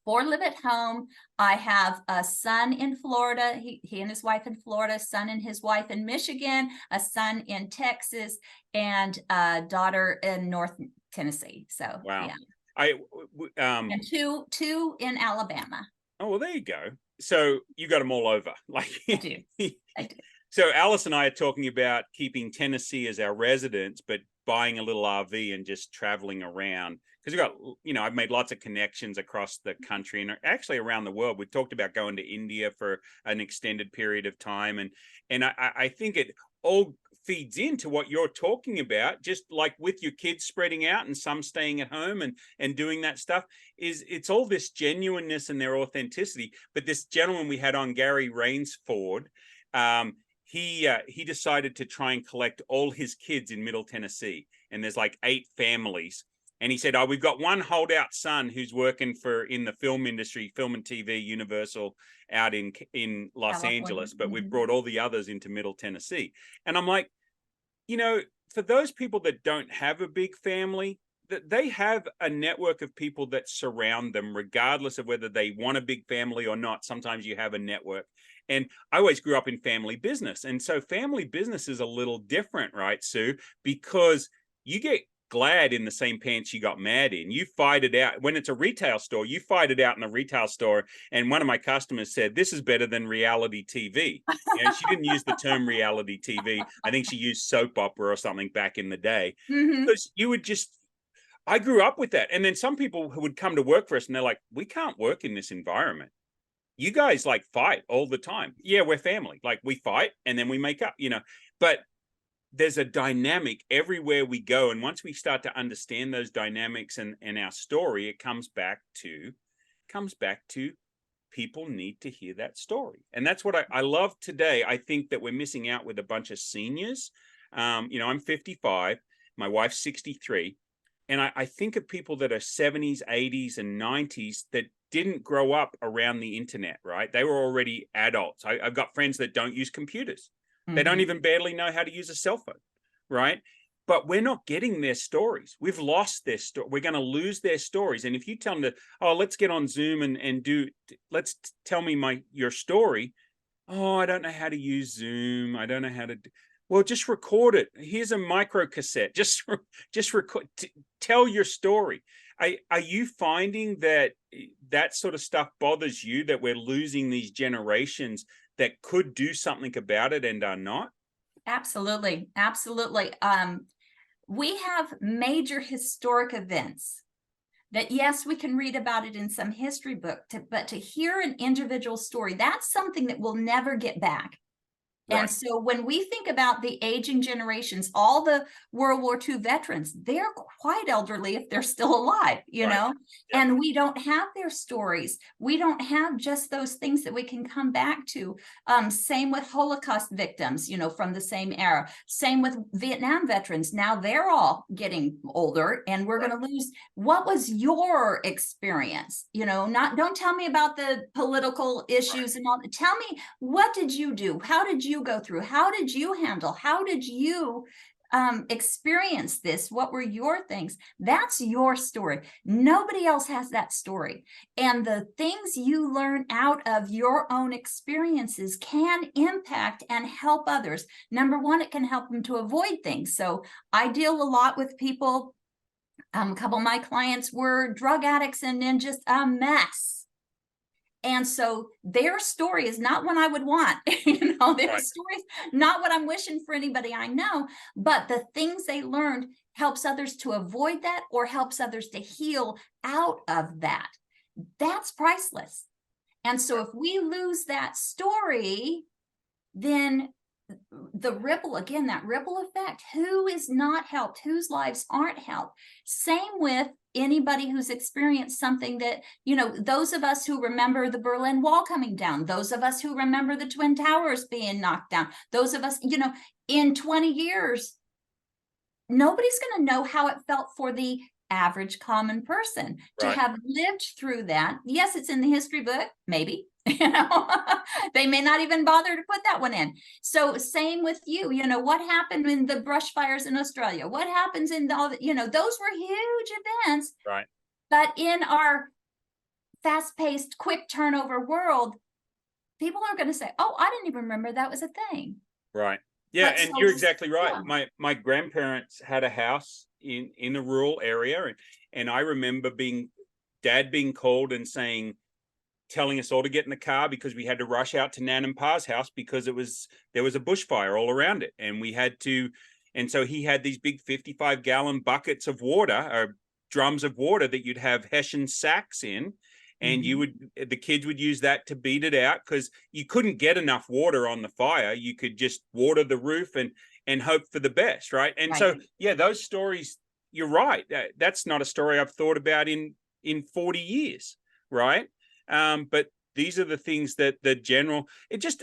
4 live at home. I have a son in Florida. He and his wife in Florida, son and his wife in Michigan, a son in Texas, and a daughter in North Tennessee. So, Wow. yeah. And two in Alabama. Oh, well, there you go. So you got them all over. Like I do. I do. So Alice and I are talking about keeping Tennessee as our residence, but buying a little RV and just traveling around. Because we've got, I've made lots of connections across the country and actually around the world. We talked about going to India for an extended period of time. And I think it all feeds into what you're talking about, just like with your kids spreading out and some staying at home and doing that stuff. It's all this genuineness and their authenticity. But this gentleman we had on, Gary Rainsford, he decided to try and collect all his kids in Middle Tennessee, and there's like 8 families. And he said, "Oh, we've got one holdout son who's working in the film industry, film and TV, Universal, out in Los California. Angeles, but we've brought all the others into Middle Tennessee." And I'm like, for those people that don't have a big family, that they have a network of people that surround them, regardless of whether they want a big family or not. Sometimes you have a network. And I always grew up in family business. And so family business is a little different, right, Sue? Because you get glad in the same pants you got mad in. You fight it out. When it's a retail store, you fight it out in the retail store. And one of my customers said, "This is better than reality TV." She didn't use the term reality TV. I think she used soap opera or something back in the day. Because you would just, I grew up with that. And then some people who would come to work for us and they're like, "We can't work in this environment. You guys like fight all the time." Yeah, we're family. Like we fight and then we make up, but there's a dynamic everywhere we go. And once we start to understand those dynamics and our story, it comes back to people need to hear that story. And that's what I love today. I think that we're missing out with a bunch of seniors. I'm 55, my wife's 63. And I think of people that are 70s, 80s, and 90s that didn't grow up around the internet, right? They were already adults. I've got friends that don't use computers. They don't even barely know how to use a cell phone, right? But we're not getting their stories. We've lost their story. We're going to lose their stories. And if you tell them to, "Oh, let's get on Zoom and let's tell me your story." "Oh, I don't know how to use Zoom. I don't know how to do." Well, just record it. Here's a micro cassette. Just record. Tell your story. Are you finding that sort of stuff bothers you, that we're losing these generations that could do something about it and are not? Absolutely. Absolutely. We have major historic events that, yes, we can read about it in some history book, but to hear an individual story, that's something that we'll never get back. Right. And so when we think about the aging generations, all the World War II veterans, they're quite elderly if they're still alive, Yep. And we don't have their stories. We don't have just those things that we can come back to. Same with Holocaust victims, from the same era. Same with Vietnam veterans. Now they're all getting older and we're going to lose. What was your experience? Don't tell me about the political issues and all. Tell me, what did you do? How did you go through? How did you handle? How did you experience this? What were your things? That's your story. Nobody else has that story. And the things you learn out of your own experiences can impact and help others. Number one, it can help them to avoid things. So I deal a lot with people. A couple of my clients were drug addicts and in just a mess. And so their story is not one I would want, their story is not what I'm wishing for anybody I know, but the things they learned helps others to avoid that or helps others to heal out of that. That's priceless. And so if we lose that story, then the ripple, again, that ripple effect, who is not helped, whose lives aren't helped. Same with anybody who's experienced something that, those of us who remember the Berlin Wall coming down, those of us who remember the Twin Towers being knocked down, those of us, in 20 years, nobody's going to know how it felt for the average common person to have lived through that. Yes, it's in the history book, maybe. They may not even bother to put that one in. So same with you. What happened in the brush fires in Australia? What happens in all the, those were huge events. Right. But in our fast-paced, quick turnover world, people are going to say, "Oh, I didn't even remember that was a thing." Right. Yeah, But and so, you're exactly right. yeah. My grandparents had a house in a rural area, and I remember Dad being called and telling us all to get in the car because we had to rush out to Nan and Pa's house because there was a bushfire all around it, and we had to. And so he had these big 55-gallon buckets of water, or drums of water, that you'd have Hessian sacks in. And the kids would use that to beat it out because you couldn't get enough water on the fire. You could just water the roof and hope for the best, right? And so, yeah, those stories, you're right. That's not a story I've thought about in 40 years, right? But these are the things that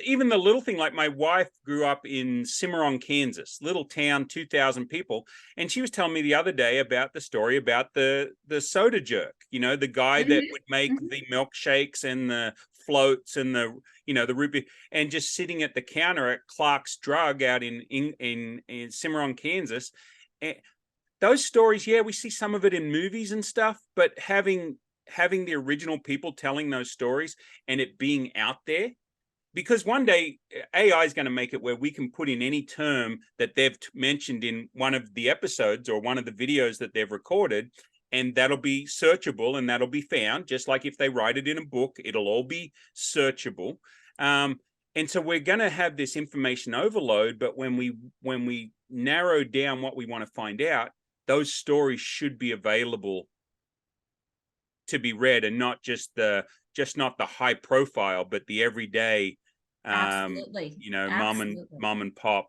even the little thing, like my wife grew up in Cimarron, Kansas, little town, 2,000 people. And she was telling me the other day about the story about the soda jerk, the guy that would make the milkshakes and the floats and the root beer, and just sitting at the counter at Clark's Drug out in Cimarron, Kansas. And those stories, yeah, we see some of it in movies and stuff, but having the original people telling those stories and it being out there, because one day AI is going to make it where we can put in any term that they've mentioned in one of the episodes or one of the videos that they've recorded, and that'll be searchable and that'll be found. Just like if they write it in a book, it'll all be searchable. And so we're going to have this information overload, but when we narrow down what we want to find out, those stories should be available to be read, and not not the high profile, but the everyday, Absolutely. mom and pop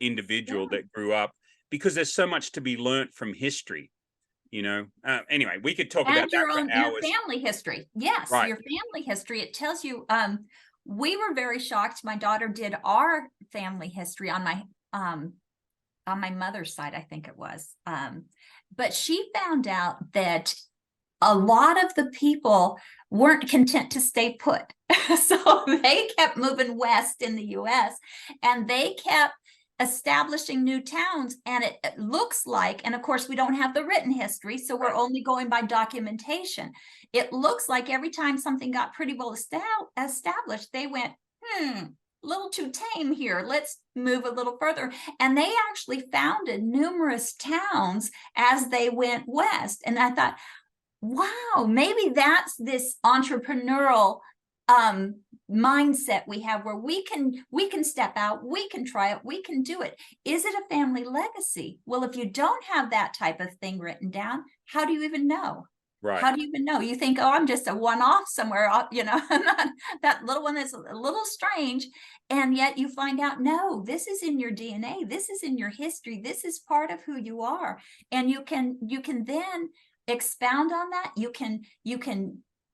individual that grew up, because there's so much to be learned from history. Anyway, we could talk about that for hours. Your family history. Yes, right. Your family history. It tells you. We were very shocked. My daughter did our family history on my mother's side, I think it was. But she found out that a lot of the people weren't content to stay put. So they kept moving west in the US, and they kept establishing new towns. And it looks like, and of course we don't have the written history, so we're only going by documentation. It looks like every time something got pretty well established, they went, a little too tame here. Let's move a little further. And they actually founded numerous towns as they went west. And I thought, wow, maybe that's this entrepreneurial mindset we have, where we can step out, we can try it, we can do it. Is it a family legacy? Well, if you don't have that type of thing written down, how do you even know? Right. How do you even know? You think, oh, I'm just a one-off somewhere, that little one is a little strange. And yet you find out, no, this is in your DNA. This is in your history. This is part of who you are. And you can then expound on that. You can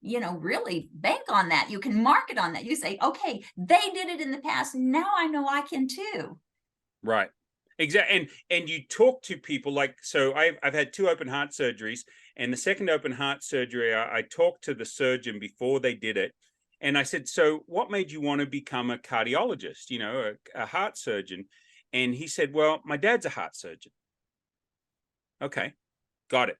really bank on that. You can market on that. You say, okay, they did it in the past. Now I know I can too. Right. Exactly. And you talk to people like, so I've had 2 open heart surgeries, and the second open heart surgery, I talked to the surgeon before they did it. And I said, so what made you want to become a cardiologist, a heart surgeon? And he said, well, my dad's a heart surgeon. Okay, got it.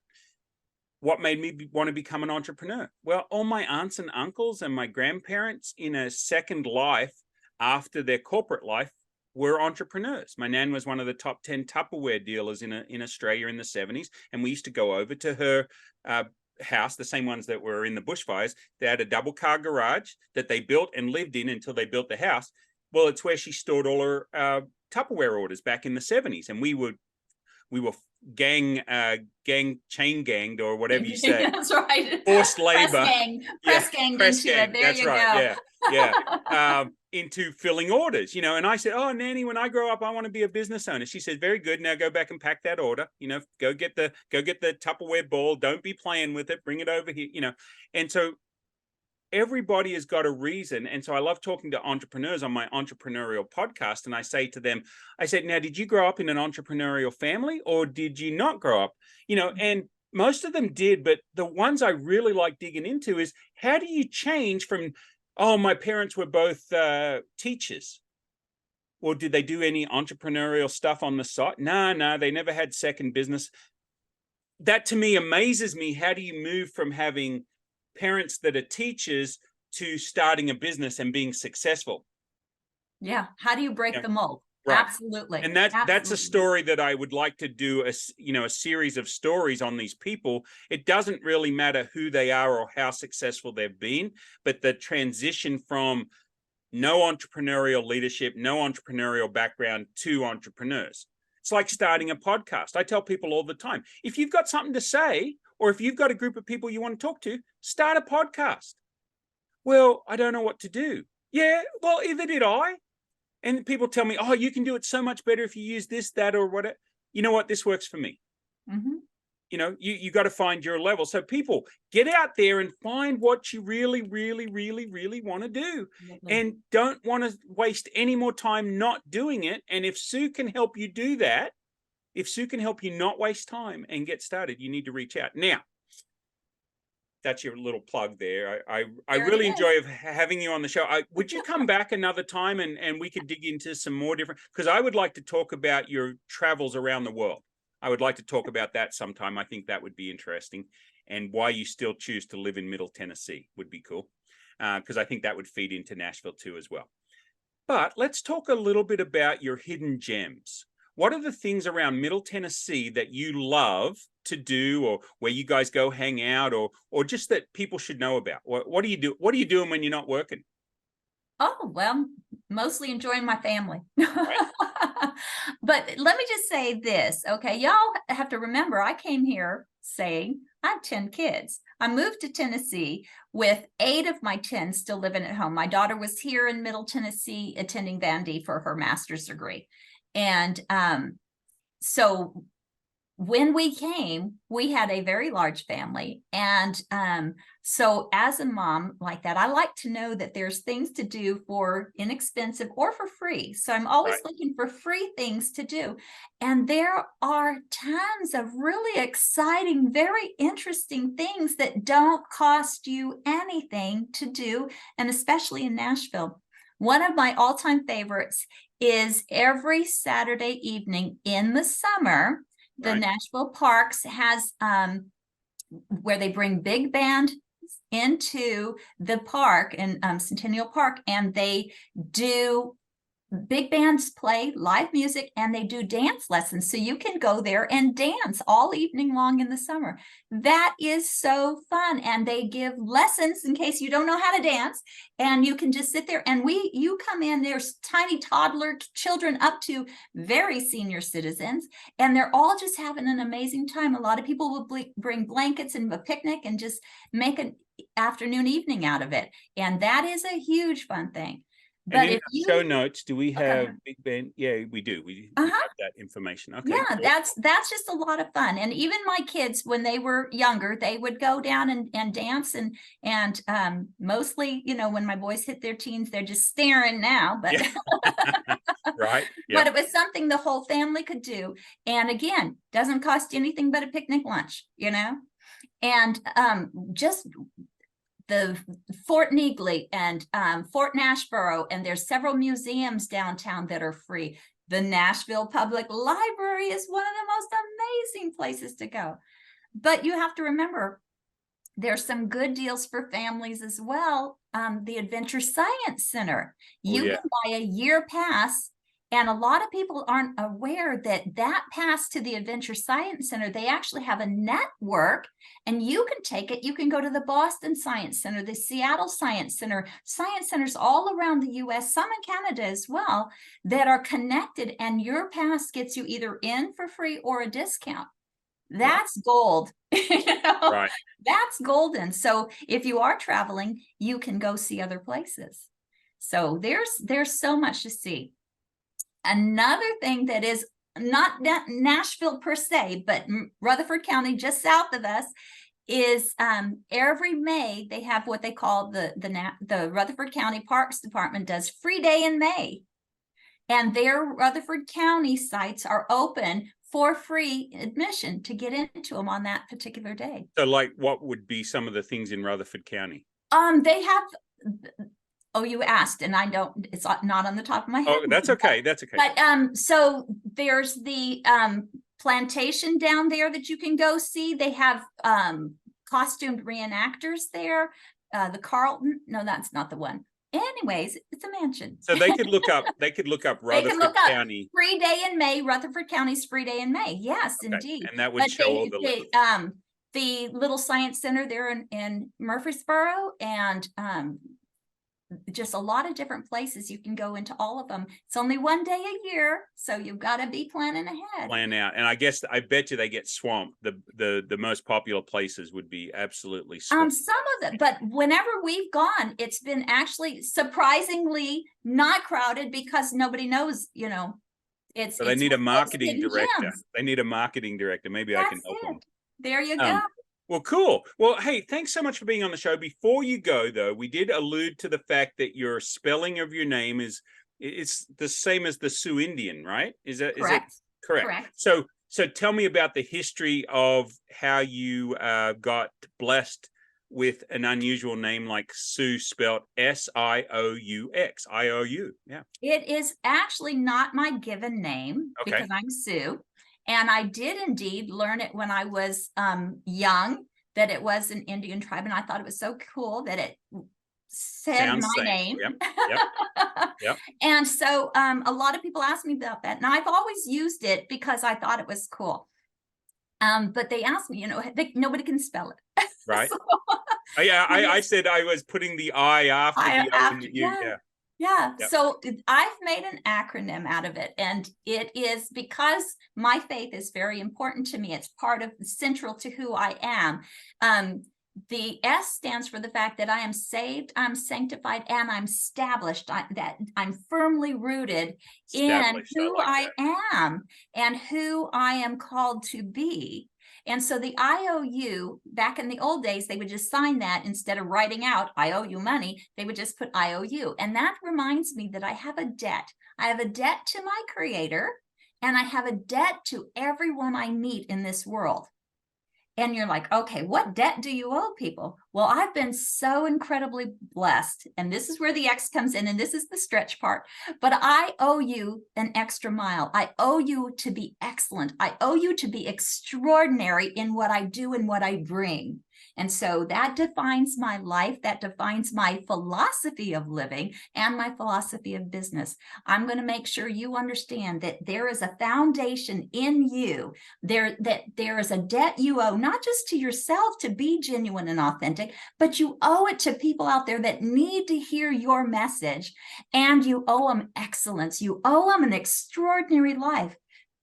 What made me want to become an entrepreneur? Well, all my aunts and uncles and my grandparents in a second life after their corporate life were entrepreneurs. My nan was one of the top 10 Tupperware dealers in Australia in the 70s. And we used to go over to her house, the same ones that were in the bushfires. They had a double car garage that they built and lived in until they built the house. Well, it's where she stored all her Tupperware orders back in the 70s. And we were chain ganged, or whatever you say. That's right. Forced labor. Press ganged into it. There That's you right. go. Yeah. Yeah. Into filling orders, and I said, "Oh, Nanny, when I grow up, I want to be a business owner." She said, "Very good. Now go back and pack that order. Go get the Tupperware bowl. Don't be playing with it. Bring it over here." And so everybody has got a reason. And so I love talking to entrepreneurs on my entrepreneurial podcast. And I say to them, I said, "Now, did you grow up in an entrepreneurial family or did you not grow up?" And most of them did, but the ones I really like digging into is, how do you change from, "Oh, my parents were both teachers." Or did they do any entrepreneurial stuff on the side? No, they never had second business. That to me amazes me. How do you move from having parents that are teachers to starting a business and being successful? Yeah. How do you break Yeah, the mold? right. Absolutely. And that's a Absolutely. story that I would like to do a series of stories on these people. It doesn't really matter who they are or how successful they've been, but the transition from no entrepreneurial leadership, no entrepreneurial background to entrepreneurs. It's like starting a podcast. I tell people all the time, if you've got something to say, or if you've got a group of people you want to talk to, start a podcast. Well, I don't know what to do. Yeah, well, either did I. And people tell me, "Oh, you can do it so much better if you use this, that, or whatever." You know what? This works for me. Mhm. You got to find your level. So people, get out there and find what you really, really, really, really want to do, Absolutely. and don't want to waste any more time not doing it. And if Sue can help you do that, if Sue can help you not waste time and get started, you need to reach out. Now, that's your little plug there. I There it really is. enjoy having you on the show. Would you come back another time and we could dig into some more different, because I would like to talk about your travels around the world. I would like to talk about that sometime. I think that would be interesting, and why you still choose to live in Middle Tennessee would be cool, because I think that would feed into Nashville too as well. But let's talk a little bit about your hidden gems. What are the things around Middle Tennessee that you love to do, or where you guys go hang out, or just that people should know about? What do you do? What are you doing when you're not working? Oh, well, mostly enjoying my family. Right. But let me just say this, okay? Y'all have to remember, I came here saying I have 10 kids. I moved to Tennessee with 8 of my 10 still living at home. My daughter was here in Middle Tennessee attending Vandy for her master's degree. And so when we came, we had a very large family. And so as a mom like that, I like to know that there's things to do for inexpensive or for free. So I'm always Right. looking for free things to do. And there are tons of really exciting, very interesting things that don't cost you anything to do, and especially in Nashville. One of my all-time favorites is every Saturday evening in the summer, the Right. Nashville Parks has where they bring big band into the park in Centennial Park, and they do big bands play live music, and they do dance lessons. So you can go there and dance all evening long in the summer. That is so fun. And they give lessons in case you don't know how to dance, and you can just sit there and you come in, there's tiny toddler children up to very senior citizens, and they're all just having an amazing time. A lot of people will bring blankets and a picnic and just make an afternoon, evening out of it. And that is a huge fun thing. And But in if our you show notes, do we okay. have Big Ben? Yeah, we do. We Uh-huh. have that information. Okay, Yeah, cool. that's just a lot of fun. And even my kids, when they were younger, they would go down and dance, and mostly, when my boys hit their teens, they're just staring now, but Yeah. Right. but Yeah. it was something the whole family could do. And again, doesn't cost you anything but a picnic lunch, and just the Fort Negley and Fort Nashboro, and there's several museums downtown that are free. The Nashville Public Library is one of the most amazing places to go. But you have to remember, there's some good deals for families as well. The Adventure Science Center, Oh, you yeah. can buy a year pass. And a lot of people aren't aware that pass to the Adventure Science Center, they actually have a network, and you can take it. You can go to the Boston Science Center, the Seattle Science centers all around the US, some in Canada as well, that are connected, and your pass gets you either in for free or a discount. That's gold. Right. That's golden. So if you are traveling, you can go see other places. So there's so much to see. Another thing that is not Nashville per se, but Rutherford County, just south of us, is every May they have what they call the Rutherford County Parks Department does Free Day in May, and their Rutherford County sites are open for free admission to get into them on that particular day. So, like, what would be some of the things in Rutherford County? They have. Oh, you asked, and I don't. It's not on the top of my head. Oh, that's okay. That's okay. But so there's the plantation down there that you can go see. They have costumed reenactors there. The Carlton. No, that's not the one. Anyways, it's a mansion. So they could look up. They could look up Rutherford County. Free Day in May. Rutherford County's Free Day in May. Yes, okay. Indeed. And that would show all the little science center there in Murfreesboro, and just a lot of different places you can go into all of them. It's only one day a year, so you've got to be planning ahead. Plan out. And I bet you they get swamped. The most popular places would be absolutely swamped. Some of them, but whenever we've gone, it's been actually surprisingly not crowded because nobody knows, it's. So they need a marketing director. They need a marketing director. Maybe I can help them. There you go. Well, cool. Well, hey, thanks so much for being on the show. Before you go, though, we did allude to the fact that your spelling of your name it's the same as the Sioux Indian, right? Is it correct? So tell me about the history of how you got blessed with an unusual name like Sioux, spelled S-I-O-U-X. I-O-U. Yeah. It is actually not my given name because I'm Sioux. And I did indeed learn it when I was young, that it was an Indian tribe. And I thought it was so cool that it said my name. Yep. And so a lot of people ask me about that. And I've always used it because I thought it was cool. But they asked me, nobody can spell it. Right. So, I said I was putting the I after the O in the U. Yeah. Yep. So I've made an acronym out of it, and it is because my faith is very important to me. It's part of central to who I am. The S stands for the fact that I am saved, I'm sanctified, and I'm established. That I'm firmly rooted in who I am and who I am called to be. And so the IOU, back in the old days, they would just sign that instead of writing out, I owe you money, they would just put IOU. And that reminds me that I have a debt. I have a debt to my Creator, and I have a debt to everyone I meet in this world. And you're like, okay, what debt do you owe people? Well, I've been so incredibly blessed. And this is where the X comes in, and this is the stretch part. But I owe you an extra mile. I owe you to be excellent. I owe you to be extraordinary in what I do and what I bring. And so that defines my life. That defines my philosophy of living and my philosophy of business. I'm going to make sure you understand that there is a foundation in you, that there is a debt you owe, not just to yourself to be genuine and authentic, but you owe it to people out there that need to hear your message, and you owe them excellence. You owe them an extraordinary life.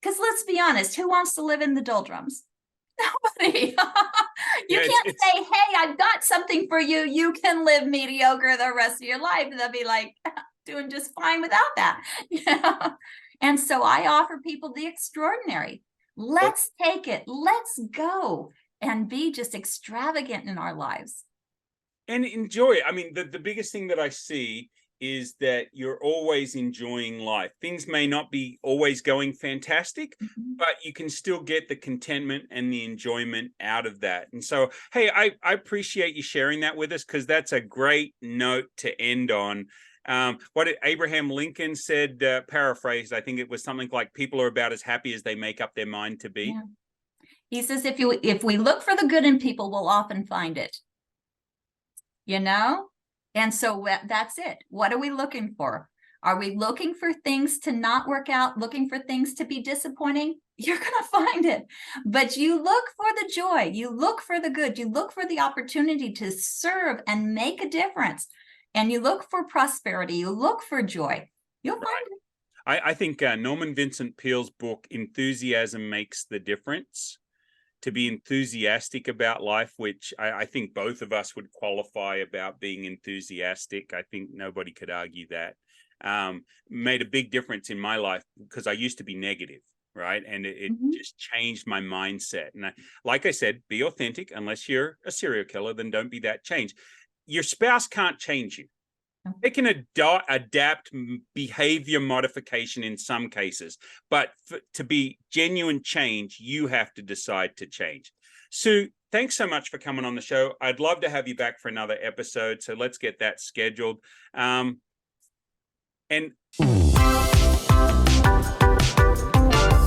Because let's be honest, who wants to live in the doldrums? Nobody. You can't say, hey, I've got something for you. You can live mediocre the rest of your life. They'll be like, doing just fine without that. And so I offer people the extraordinary. Let's take it. Let's go and be just extravagant in our lives. And enjoy it. I mean, the biggest thing that I see is that you're always enjoying life. Things may not be always going fantastic, but you can still get the contentment and the enjoyment out of that. And so, hey, I appreciate you sharing that with us, because that's a great note to end on. What Abraham Lincoln said, paraphrased, I think it was something like, people are about as happy as they make up their mind to be. Yeah. He says, if we look for the good in people, we'll often find it. And so that's it. What are we looking for? Are we looking for things to not work out, looking for things to be disappointing? You're going to find it. But you look for the joy. You look for the good. You look for the opportunity to serve and make a difference. And you look for prosperity. You look for joy. You'll find it. I think Norman Vincent Peale's book, Enthusiasm Makes the Difference, to be enthusiastic about life, which I think both of us would qualify about being enthusiastic. I think nobody could argue that. Made a big difference in my life because I used to be negative, right? And it just changed my mindset. And like I said, be authentic. Unless you're a serial killer, then don't be that. Change. Your spouse can't change you. They can adapt behavior modification in some cases, but to be genuine change, you have to decide to change. Sue, thanks so much for coming on the show. I'd love to have you back for another episode, so let's get that scheduled. And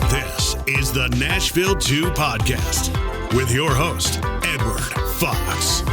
this is the Nashville 2 podcast with your host, Edward Fox.